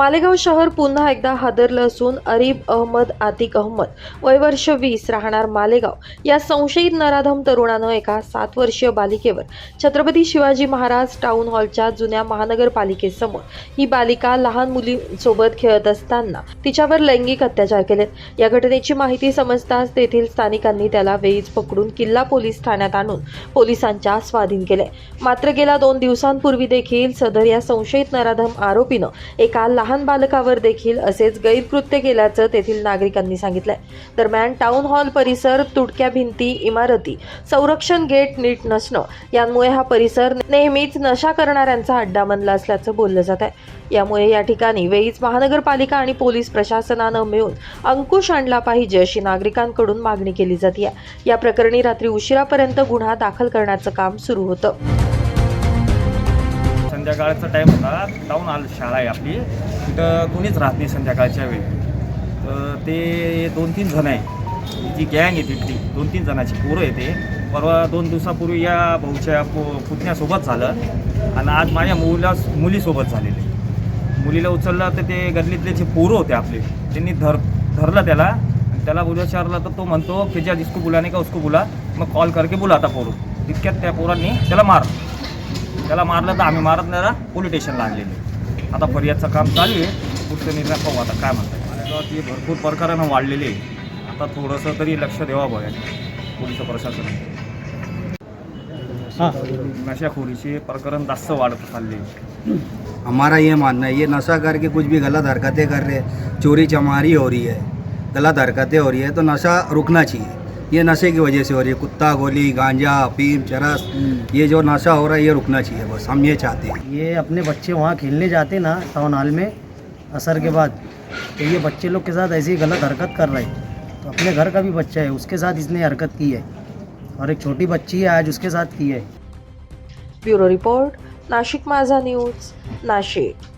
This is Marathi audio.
मालेगाव शहर पुन्हा एकदा हादरलं असून अरीब अहमद आतिक अहमद वय वर्ष 20 राहणार मालेगाव या संशयित नराधम तरुणानं एका 7 वर्षीय बालिकेवर छत्रपती शिवाजी महाराज टाउन हॉलच्या जुन्या महानगरपालिकेसमोर ही बालिका लहान मुलींसोबत खेळत असताना तिच्यावर लैंगिक अत्याचार केलेत। या घटनेची माहिती समजताच तेथील स्थानिकांनी त्याला वेळीच पकडून किल्ला पोलीस ठाण्यात आणून पोलिसांच्या स्वाधीन केले। मात्र गेल्या 2 दिवसांपूर्वी देखील सदर या संशयित नराधम आरोपीनं एका लहान बालकावर देखील असेच गैरकृत्य केल्याचं तेथील नागरिकांनी सांगितलंय। दरम्यान टाउन हॉल परिसर, तुटक्या भिंती, इमारती, संरक्षण गेट नीट नसणं यामुळे हा परिसर नेहमीच नशा करणाऱ्यांचा अड्डा बनला असल्याचं बोललं जात आहे। यामुळे या ठिकाणी वेळीच महानगरपालिका आणि पोलीस प्रशासनानं मिळून अंकुश आणला पाहिजे अशी नागरिकांकडून मागणी केली जाते। या प्रकरणी रात्री उशिरापर्यंत गुन्हा दाखल करण्याचं काम सुरू होतं। संध्याकाळचा टाईम होता, टाऊन हॉल शाळा आहे आपली, तिथं कोणीच राहत नाही संध्याकाळच्या वेळी। तर ते 2-3 जण आहे, जी गँग आहे तिथली 2-3 जणांची पोरं आहे ते। परवा 2 दिवसापूर्वी या भाऊच्या पुतण्यासोबत झालं आणि आज माझ्या मुलीसोबत झालेले। मुलीला उचललं तर ते गल्लीतले जे पोरं होते आपले त्यांनी धरलं त्याला विचारलं तर तो म्हणतो की ज्या जिसको बुलाने का उसको बुला, मग कॉल करके बुलाता पोरं। तितक्यात त्या पोरांनी त्याला मारलं तर आम्ही मारत नाही ना, पोलीस स्टेशनला आणलेले। आता फरियादचं काम चालू आहे, पुढचं निर्णय पाहू आता काय म्हणतात। मालेगावात हे भरपूर प्रकारानं वाढलेले आहे, आता थोडंसं तरी लक्ष द्यावं बघा पोलीस प्रशासन। नशाखोरीचे प्रकरण जास्त वाढत चालले। हमारा ये मानना है, ये नशा करके कुछ भी गलत हरकतें कर रहे हैं, चोरी चमारी हो रही है, गलत हरकतें हो रही है, तो नशा रुकना चाहिए। ये नशे की वजह से हो रही है, कुत्ता गोली, गांजा, अफीम, चरस, ये जो नशा हो रहा है ये रुकना चाहिए, बस हम ये चाहते हैं। ये अपने बच्चे वहाँ खेलने जाते ना टाउन हॉल में असर के बाद, तो ये बच्चे लोग के साथ ऐसी गलत हरकत कर रहे हैं। तो अपने घर का भी बच्चा है, उसके साथ इसने हरकत की है और एक छोटी बच्ची है आज उसके साथ की है। ब्युरो रिपोर्ट, नाशिक माझा न्यूज, नाशिक।